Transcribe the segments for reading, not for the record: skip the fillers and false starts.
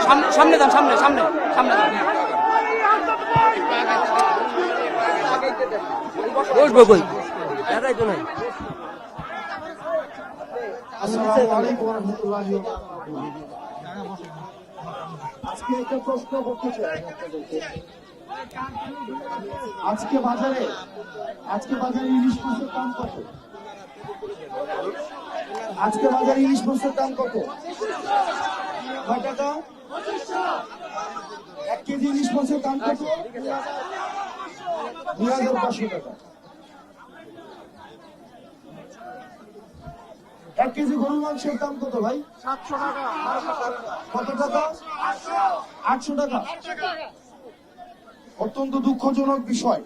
সামনে যান, সামনে সামনে সামনে যান। বসবো কই, জায়গাই তো নাই। আসসালামু আলাইকুম ওয়া রাহমাতুল্লাহি ওয়া বারাকাতুহু। আজকে একটা প্রশ্ন করতে চাই আপনাদেরকে। আজকে বাজারে ইলিশ মাছের দাম কত? আজকে বাজারে ইলিশ মাছের দাম কত? কয় টাকা? 1 কেজি ইলিশ মাছের দাম কত? 2500 টাকা। 1 কেজি গরুর মাংসের দাম কত ভাই? 700 টাকা। কত টাকা? 800 টাকা। অত্যন্ত দুঃখজনক বিষয়,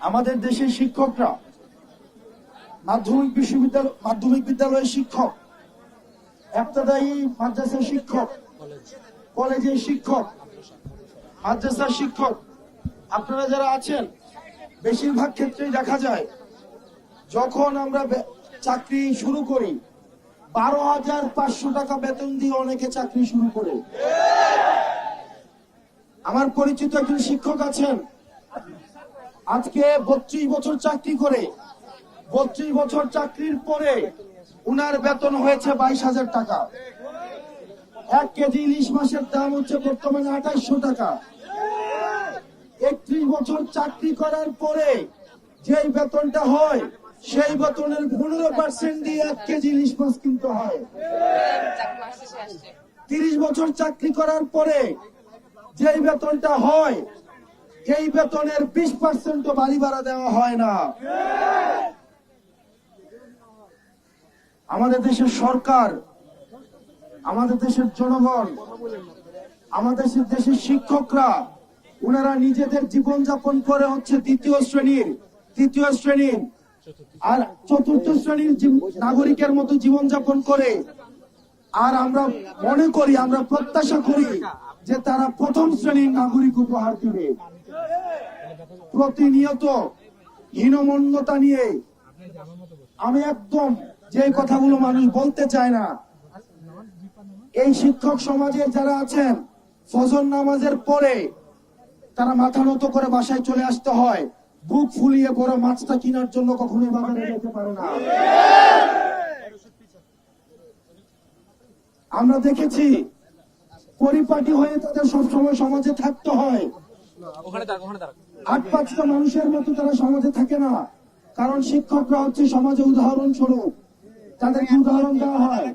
আমাদের দেশের শিক্ষকরা, মাধ্যমিক বিদ্যালয়ের শিক্ষক, ইবতেদায়ী মাদ্রাসার শিক্ষক, কলেজের শিক্ষক, মাদ্রাসার শিক্ষক, আপনারা যারা আছেন, বেশিরভাগ ক্ষেত্রেই দেখা যায় যখন আমরা চাকরি শুরু করি 12,500 টাকা বেতন দিয়ে অনেকে চাকরি শুরু করে। আমার পরিচিত একজন শিক্ষক আছেন, আজকে 32 বছর চাকরি করে, 32 বছর চাকরির পরে উনার বেতন হয়েছে 22,000 টাকা। 1 কেজি ইলিশ মাছের দাম হচ্ছে বর্তমানে 2800 টাকা। 31 বছর চাকরি করার পরে যেই বেতনটা হয়, সেই বেতনের 15% দিয়ে 1 কেজি ইলিশ মাছ কিনতে হয়। 30 বছর চাকরি করার পরে যেই বেতনটা হয়, এই বেতনের 20% বাড়ি ভাড়া দেওয়া হয় না। আমাদের দেশের সরকার, আমাদের দেশের জনগণ, আমাদের দেশের শিক্ষকরা, ওনারা নিজেদের জীবনযাপন করে হচ্ছে দ্বিতীয় শ্রেণীর, তৃতীয় শ্রেণীর আর চতুর্থ শ্রেণীর নাগরিকের মতো জীবনযাপন করে। আর আমরা মনে করি, আমরা প্রত্যাশা করি যে তারা প্রথম শ্রেণীর নাগরিক উপহার দিবে। প্রতিনিয়ত হীনমন্যতা নিয়ে আমি একদম যে কথাগুলো মানুষ বলতে চায় না, এই শিক্ষক সমাজের যারা আছেন, ফজর নামাজের পরে তারা মাথা নত করে বাসায় চলে আসতে হয়, বুক ফুলিয়ে বড় মাছটা কেনার জন্য কখনোই বাজারে যেতে পারে না। আমরা দেখেছি পরিপাটি হয়ে তাদের সবসময় সমাজে থাকতে হয়, 8-5টা মানুষের মতো তারা সমাজে থাকে না। কারণ শিক্ষকরা হচ্ছে সমাজে উদাহরণস্বরূপ, তাদেরকে উদাহরণ দেওয়া হয়,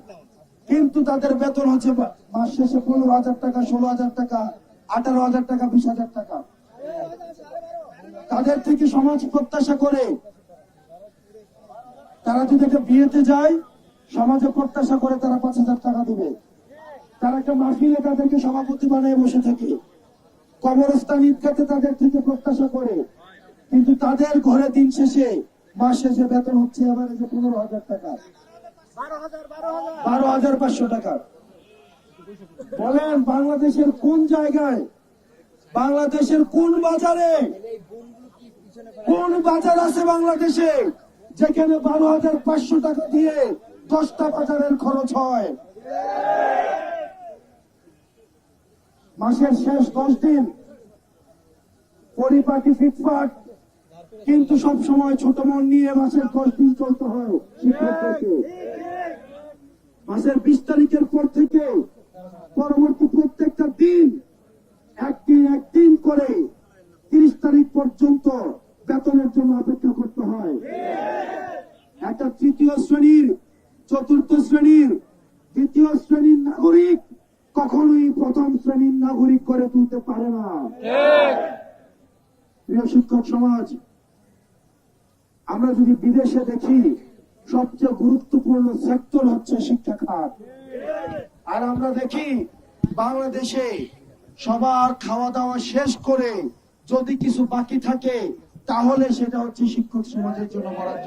কিন্তু তাদের বেতন হচ্ছে মাস শেষে 15,000 টাকা, 16,000 টাকা, 18,000 টাকা, 20,000 টাকা। তাদের থেকে সমাজ প্রত্যাশা করে, তারা যদি একটা বিয়েতে যায়, সমাজে প্রত্যাশা করে তারা 5,000 টাকা দিবে। তারা একটা মাহফিলে তাদেরকে সভাপতি বানিয়ে বসে থাকে, কবরস্থান ঈদগাতে তাদের থেকে প্রত্যাশা করে, কিন্তু তাদের ঘরে দিন শেষে, মাস শেষে বেতন হচ্ছে আবার 15,000 টাকা, 12,500 টাকা। বলেন বাংলাদেশের কোন জায়গায়, বাংলাদেশের কোন বাজারে, কোন বাজার আছে বাংলাদেশে যেখানে 12,500 টাকা দিয়ে 10টা বাজারের খরচ হয়? মাসের শেষ 10 দিন পরিপাটি ফিটফাট, কিন্তু সব সময় ছোট মন নিয়ে মাসের 10 দিন চলতে হয় শিক্ষকদেরকে। মাসের 20 তারিখের পর থেকে পরবর্তী প্রত্যেকটা দিন একদিন করে 30 তারিখ পর্যন্ত বেতনের জন্য অপেক্ষা করতে হয়। একটা তৃতীয় শ্রেণীর, চতুর্থ শ্রেণীর, দ্বিতীয় শ্রেণীর নাগরিক কখনোই প্রথম শ্রেণীর নাগরিক করে তুলতে পারে না। প্রিয় শিক্ষক সমাজ, আমরা যদি বিদেশে দেখি, সবচেয়ে গুরুত্বপূর্ণ সেক্টর হচ্ছে শিক্ষা খাত। আর আমরা দেখি বাংলাদেশে সবার খাওয়া দাওয়া শেষ করে যদি কিছু বাকি থাকে, তাহলে সেটা হচ্ছে শিক্ষক সমাজের জন্য বরাদ্দ।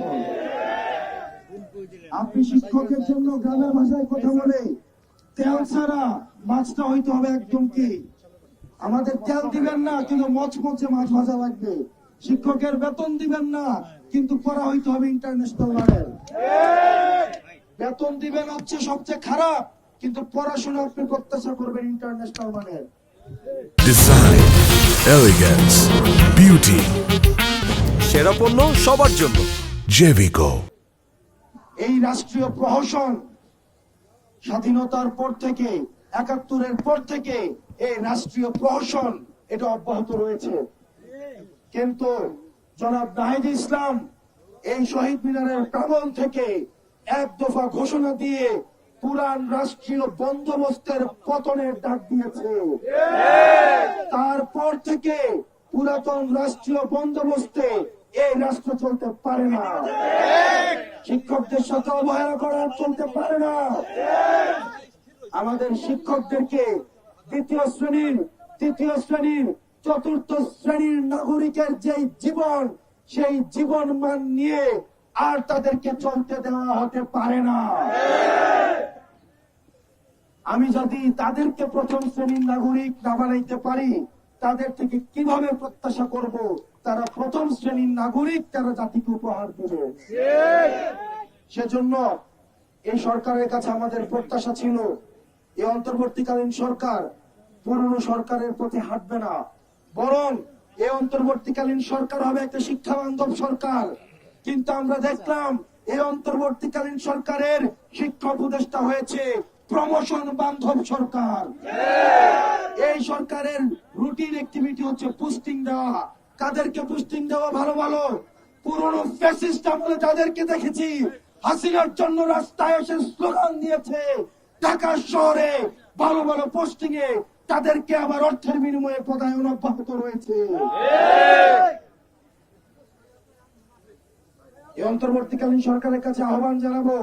আপনি শিক্ষকের জন্য গ্রামের ভাষায় কথা বলে, তেল ছাড়া মাছটা হইতে হবে একদম কি, আমাদের তেল দিবেন না কিন্তু মচমচে মাছ ভাজা লাগবে। শিক্ষকের বেতন দিবেন না কিন্তু পড়া হইতে হবে ইন্টারন্যাশনাল মানের। বেতন দিবেন হচ্ছে সবচেয়ে খারাপ, কিন্তু পড়াশোনা আপনি প্রত্যাশা করবেন ইন্টারন্যাশনাল মানের। ডিজাইন, এলিগেন্স, বিউটি, সেরা পণ্য সবার জন্য জেভিকো। এই রাষ্ট্রীয় প্রহসন স্বাধীনতার পর থেকে ৭১-এর পর থেকে এই রাষ্ট্রীয় প্রহসন এটা অব্যাহত রয়েছে, কিন্তু জনাব নাহিদ ইসলাম এই শহীদ মিনারের প্রাঙ্গণ থেকে এক দফা ঘোষণা দিয়ে পুরান রাষ্ট্রীয় বন্দোবস্তের পতনের ডাক দিয়েছে। তারপর থেকে পুরাতন রাষ্ট্রীয় বন্দোবস্তে এই রাষ্ট্র চলতে পারে না, শিক্ষকদের সাথে অবহেলা করা চলতে পারে না। আমাদের শিক্ষকদেরকে দ্বিতীয় শ্রেণীর, তৃতীয় শ্রেণীর, চতুর্থ শ্রেণীর নাগরিকের যে জীবন, সেই জীবন মান নিয়ে আর তাদেরকে চলতে দেওয়া হতে পারে না। আমি যদি তাদেরকে প্রথম শ্রেণীর নাগরিক না বানাইতে পারি, তাদের থেকে কিভাবে প্রত্যাশা করব তারা প্রথম শ্রেণীর নাগরিক তারা জাতিকে উপহার দেবে? সেজন্য এই সরকারের কাছে আমাদের প্রত্যাশা ছিল এই অন্তর্বর্তীকালীন সরকার পুরনো সরকারের পথে হাঁটবে না, বরং এই অন্তর্বর্তীকালীন সরকার হবে একটা শিক্ষা বান্ধব সরকার। কিন্তু আমরা দেখলাম এই অন্তর্বর্তীকালীন সরকারের শিক্ষা উপদেষ্টা হয়েছে প্রমোশন বান্ধব সরকার। এই সরকারের রুটিন অ্যাক্টিভিটি হচ্ছে পোস্টিং দেওয়া। কাদেরকে পোস্টিং দেওয়া? ভালো ভালো পুরনো ফ্যাসিস্ট আমলে যাদেরকে দেখেছি হাসিনার জন্য রাস্তায় এসে স্লোগান দিয়েছে, ঢাকা শহরে ভালো ভালো পোস্টিং এ তাদেরকে আবার অর্থের বিনিময়ে পদায়ন অব্যাহত রয়েছে। এই অন্তর্বর্তীকালীন সরকারের কাছে আহ্বান জানাবো,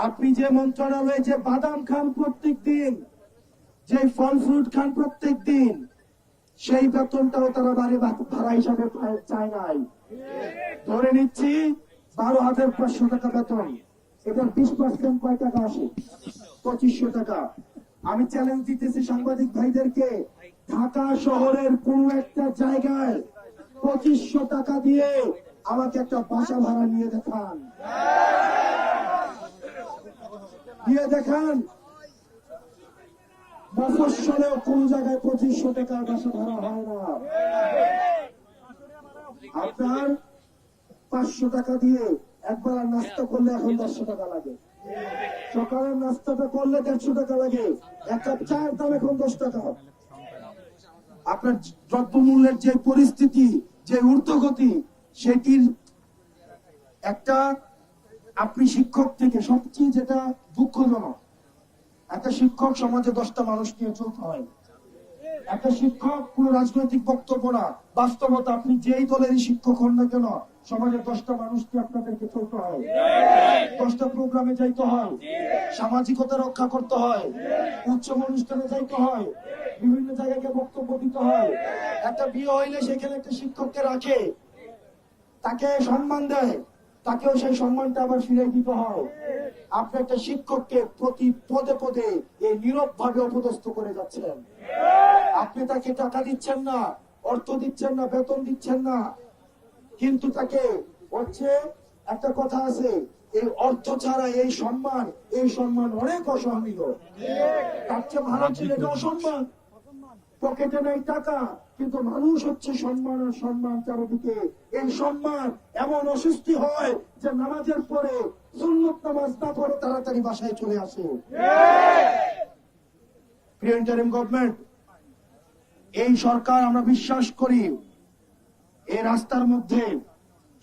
আপনি যে মন্ত্রণালয়ে যে বাদাম খান প্রত্যেক দিন, যে ফল ফ্রুট খান প্রত্যেক দিন, সেই বেতনটাও তারা বাড়ি ভাড়া হিসাবে চায় নাই। ধরে নিচ্ছি ১২,৫০০ টাকা বেতন, এটার ২০% কয় টাকা আসে? ২৫০০ টাকা। আমি চ্যালেঞ্জ দিতেছি সাংবাদিক ভাইদেরকে, ঢাকা শহরের কোন একটা জায়গায় ২৫০০ টাকা দিয়ে আমাকে একটা বাসা ভাড়া নিয়ে দেখান, দিয়ে দেখান। মফস্বলেও কোন জায়গায় ২৫০০ টাকার বাসা ভাড়া হয় না। আপনার ৫০০ টাকা দিয়ে একবেলা নাস্তা করলে এখন ১০০ টাকা লাগে, সকালের নাস্তাটা করলে ১৫০ টাকা লাগে, এক কাপ চায়ের দাম এখন ১০ টাকা। আপনার দ্রব্যমূল্যের যে পরিস্থিতি, যে ঊর্ধ্বগতি, সেটির একটা আপনি শিক্ষক থেকে সবচেয়ে যেটা দুঃখজনক, একটা শিক্ষক সমাজে 10টা মানুষ নিয়ে চলতে হয়। একটা শিক্ষক কোন রাজনৈতিক বক্তব্য না, বাস্তবতা। আপনি যেই দলেরই শিক্ষক হন না কেন, সমাজের 10টা মানুষকে আপনাদেরকে চলতে হয়, 10টা প্রোগ্রামে যাইতে হয়, সামাজিকতা রক্ষা করতে হয়, উৎসব অনুষ্ঠানে যাইতে হয়, বিভিন্ন জায়গায় বক্তব্য দিতে হয়। একটা বিয়ে হইলে সেখানে একটা শিক্ষককে রাখে, তাকে সম্মান দেয়, তাকেও সেই সম্মানটা আবার ফিরে দিতে হয়। আপনি একটা শিক্ষককে প্রতি পদে পদে এই নীরব ভাবে অপদস্থ করে যাচ্ছেন। আপনি তাকে টাকা দিচ্ছেন না, অর্থ দিচ্ছেন না, বেতন দিচ্ছেন না, কিন্তু তাকে হচ্ছে একটা কথা আছে, এই অর্থ ছাড়া এই সম্মান অনেক অসহনীয়। তার চেয়ে ভালো ছিল এটা অসম্মান। পকেটে নেই টাকা, কিন্তু মানুষ হচ্ছে সম্মান আর সম্মান চারিদিকে। এই সম্মান এমন অসুস্থি হয় যে নামাজের পরে সুন্নত নামাজ না পড়ে তাড়াতাড়ি বাসায় চলে আসে। প্রিয় ইন্টারিম গভর্নমেন্ট, এই সরকার আমরা বিশ্বাস করি এই রাস্তার মধ্যে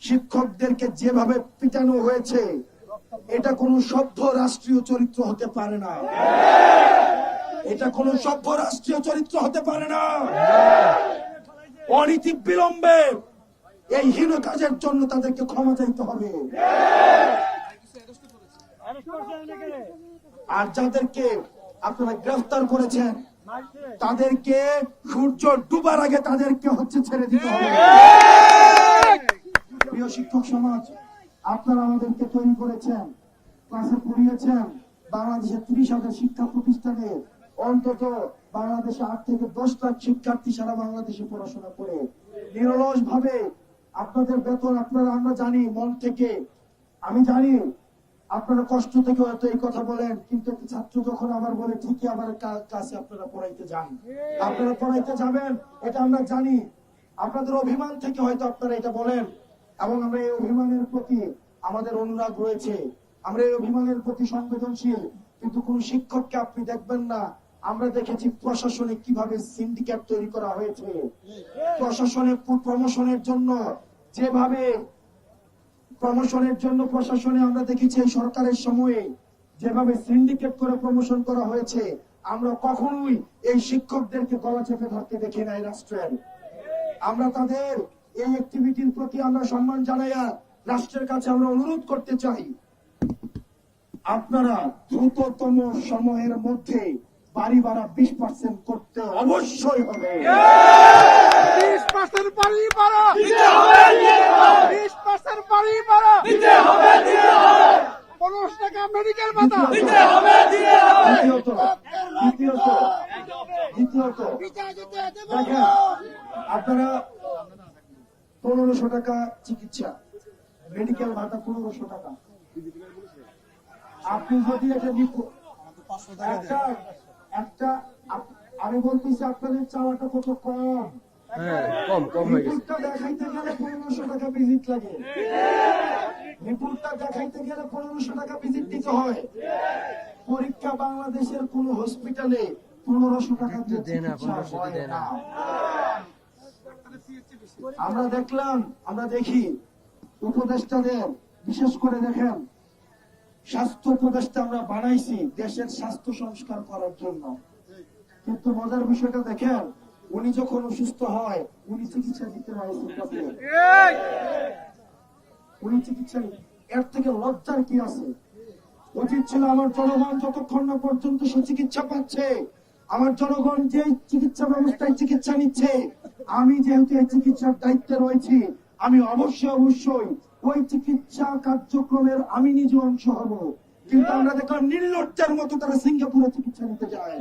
শিক্ষকদেরকে যেভাবে পিটানো হয়েছে, এটা কোন সভ্য রাষ্ট্রীয় চরিত্র হতে পারে না। এটা কোন সভ্য রাষ্ট্রীয় চরিত্র হতে পারে না। অনীতি বিলম্বে এই হীন কাজের জন্য তাদেরকে ক্ষমা চাইতে হবে। আর যাদেরকে আপনারা গ্রেফতার করেছেন, তাদেরকে সূর্য ডুবার আগে তাদেরকে হচ্ছে ছেড়ে দিতে হবে। প্রিয় শিক্ষক সমাজ, আপনারা আমাদেরকে তৈরি করেছেন, ক্লাসে পড়িয়েছেন। বাংলাদেশের ৩০,০০০ শিক্ষা প্রতিষ্ঠানে অন্তত বাংলাদেশে ৮ থেকে ১০ লাখ শিক্ষার্থী সারা বাংলাদেশে পড়াশোনা করে নিরলস ভাবে আপনাদের বেতন আপনারা, আমরা জানি মন থেকে, আমি জানি আপনারা কষ্ট থেকে হয়তো এই কথা বলেন, কিন্তু একটা ছাত্র যখন আবার বলে ঠিকই আবার কাছে আপনারা পড়াইতে যান, আপনারা পড়াইতে যাবেন, এটা আমরা জানি। আপনাদের অভিমান থেকে হয়তো আপনারা এটা বলেন, এবং আমরা এই অভিমানের প্রতি আমাদের অনুরাগ রয়েছে, আমরা এই অভিমানের প্রতি সংবেদনশীল। কিন্তু কোন শিক্ষককে আপনি দেখবেন না, আমরা দেখেছি প্রশাসনে কিভাবে সিন্ডিকেট তৈরি করা হয়েছে, প্রশাসনের প্রমোশনের জন্য যেভাবে প্রশাসনে আমরা দেখেছি এই সরকারের সময়ে যেভাবে সিন্ডিকেট করে প্রমোশন করা হয়েছে। আমরা কখনোই এই শিক্ষকদেরকে গলা চেপে ধরতে দেখি নাই রাষ্ট্রের। আমরা তাদের এই অ্যাক্টিভিটির প্রতি আমরা সম্মান জানাইয়া রাষ্ট্রের কাছে আমরা অনুরোধ করতে চাই, আপনারা দ্রুততম সময়ের মধ্যে বাড়ি ভাড়া 20% করতে অবশ্যই হবে। 20% বাড়ি ভাড়া দিতে হবে, 20% বাড়ি ভাড়া দিতে হবে, 15 টাকা মেডিকেল ভাতা দিতে হবে। দ্বিতীয়ত দেখেন, আপনারা 1500 টাকা চিকিৎসা, মেডিকেল ভাতা 1500 টাকা। আপনি যদি একটা আমি বলতেছি আপনাদের চাওয়াটা কত কম। কম হয়ে গেছে। রিপোর্টটা দেখাইতে গেলে 1500 টাকা ভিজিট লাগে, রিপোর্টটা দেখাইতে গেলে 1500 টাকা ভিজিট দিতে হয়। পরীক্ষা বাংলাদেশের কোন হসপিটালে 1500 টাকা দিয়ে চিকিৎসা হয় না। আমরা দেখি উপদেষ্টাদের, বিশেষ করে দেখেন স্বাস্থ্য উপদেষ্টা আমরা বানাইছি দেশের স্বাস্থ্য সংস্কার করার জন্য, কিন্তু মজার বিষয়টা দেখেন, উনি যখন অসুস্থ হয় উনি চিকিৎসা দিতে উনি চিকিৎসা, এর থেকে লজ্জার কি আছে? উচিত ছিল আমার জনগণ যতক্ষণ না পর্যন্ত সে চিকিৎসা পাচ্ছে, আমার জনগণ যে চিকিৎসা ব্যবস্থায় চিকিৎসা নিচ্ছে, আমি যেহেতু এই চিকিৎসার দায়িত্বে রয়েছি, আমি অবশ্যই ওই চিকিৎসা কার্যক্রমের আমি নিজে অংশ হব। কিন্তু আমরা দেখলাম নির্লজ্জার মতো তারা সিঙ্গাপুরে চিকিৎসা নিতে যায়,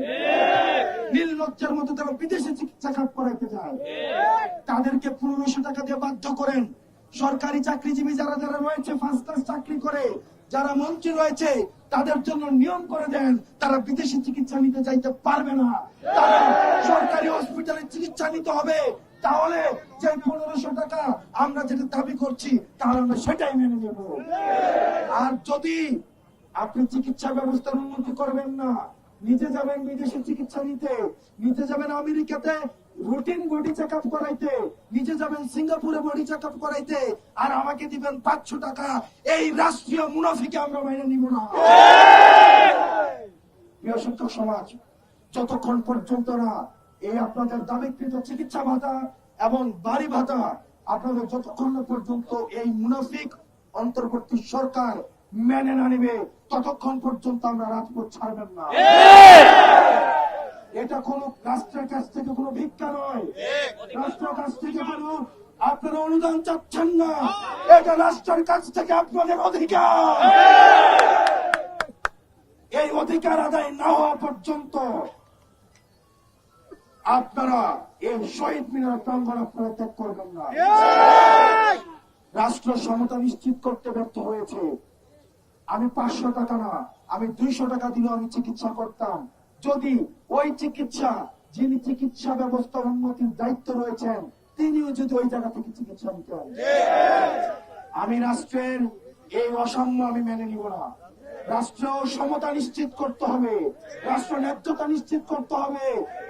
নির্লজ্জার মতো তারা বিদেশে চিকিৎসা কাজ করাইতে যায়। তাদেরকে 1500 টাকা দিয়ে বাধ্য করেন। সরকারি চাকরিজীবী যারা যারা রয়েছে, ফার্স্ট ক্লাস চাকরি করে যারা মন্ত্রী রয়েছে, তাদের জন্য নিয়ম করে দেন, তারা বিদেশি চিকিৎসা নিতে চাইতে পারবে না, তারা সরকারি হসপিটালে চিকিৎসা নিতে হবে। তাহলে যে 1500 টাকা আমরা যেটা দাবি করছি, তাহলে আমরা সেটাই মেনে নেব। আর যদি আপনি চিকিৎসা ব্যবস্থার উন্নতি করবেন না, নিজে যাবেন বিদেশে চিকিৎসা নিতে, নিজে যাবেন আমেরিকাতে রুটিন বডি চেক আপ করাইতে, নিজে যাবেন সিঙ্গাপুরে বডি চেক আপ করাইতে, আর আমাকে দিবেন 500 টাকা, এই রাষ্ট্রীয় মুনাফিকে আমরা মেনে নিব না। প্রিয় শিক্ষক সমাজ, যতক্ষণ পর্যন্ত না এই আপনাদের দাবিকৃত চিকিৎসা ভাতা এবং বাড়ি ভাতা আপনাদের যতক্ষণ না পর্যন্ত এই মুনাফিক অন্তর্বর্তী সরকার মেনে না নিবে, ততক্ষণ পর্যন্ত আমরা রাজপথ ছাড়বেন না। এটা কোন রাষ্ট্রের কাছ থেকে কোনো ভিক্ষা নয়, রাষ্ট্রের কাছ থেকে কোনো আপনারা অনুদান চাচ্ছেন না, এটা রাষ্ট্রের কাছ থেকে আপনাদের অধিকার। এই অধিকার আদায় না হওয়া পর্যন্ত আপনারা এই শহীদ মিনার প্রাঙ্গণ আপনারা ত্যাগ করবেন না। রাষ্ট্র সমতা নিশ্চিত করতে ব্যর্থ হয়েছে। আমি 500 টাকা না, আমি 200 টাকা দিলেও আমি চিকিৎসা করতাম, যদি ওই চিকিৎসা, যিনি চিকিৎসা ব্যবস্থা উন্নতির দায়িত্ব রয়েছেন, তিনিও যদি ওই জায়গা থেকে চিকিৎসা নিতেন। আমি রাষ্ট্রের এই অসাম্য আমি মেনে নিব না। রাষ্ট্র সমতা নিশ্চিত করতে হবে, রাষ্ট্র ন্যায্যতা নিশ্চিত করতে হবে,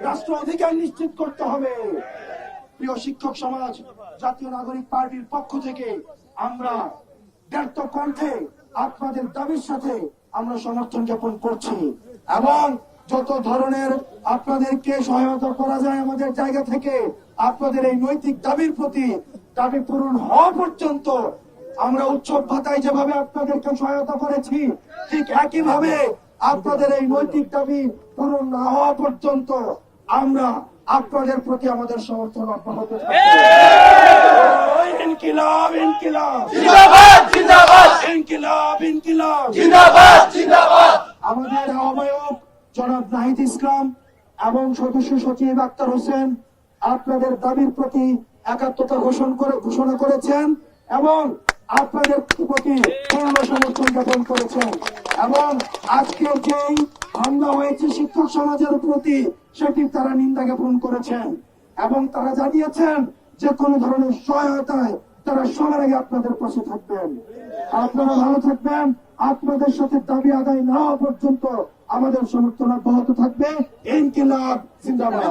রাষ্ট্র অধিকার নিশ্চিত করতে হবে। প্রিয় শিক্ষক সমাজ, জাতীয় নাগরিক পার্টির পক্ষ থেকে আমরা ব্যর্থ কণ্ঠে আপনাদের দাবির সাথে আমরা সমর্থন জ্ঞাপন করছি, এবং যত ধরনের আপনাদেরকে সহায়তা করা যায় আমাদের জায়গা থেকে আপনাদের এই নৈতিক দাবির প্রতি দাবি পূরণ হওয়া পর্যন্ত আমরা উৎসব ভাতায় যেভাবে আপনাদেরকে সহায়তা করেছি, ঠিক একইভাবে আপনাদের এই নৈতিক দাবি পূরণ না হওয়া পর্যন্ত আমরা আপনাদের প্রতি আমাদের সমর্থন অব্যাহত থাকবে। ইনকিলাব ইনকিলাব জিন্দাবাদ জিন্দাবাদ, ইনকিলাব ইনকিলাব জিন্দাবাদ জিন্দাবাদ। আমাদের আহ্বায়ক জনাব নাহিদ ইসলাম এবং সদস্য সচিব আক্তার হোসেন আপনাদের দাবির প্রতি একাত্মতা ঘোষণা করেছেন, এবং আপনাদের প্রতি পূর্ণ সমর্থন জ্ঞাপন করেছেন এবং আজকের যেই হামলা হয়েছে শিক্ষক সমাজের প্রতি সেটির তারা নিন্দা জ্ঞাপন করেছেন এবং তারা জানিয়েছেন যে কোনো ধরনের সহায়তায় তারা সবার আগে আপনাদের পাশে থাকবেন। আপনারা ভালো থাকবেন। আপনাদের সাথে দাবি আদায় না হওয়া পর্যন্ত আমাদের সমর্থন অব্যাহত থাকবে। ইনকিলাব জিন্দাবাদ।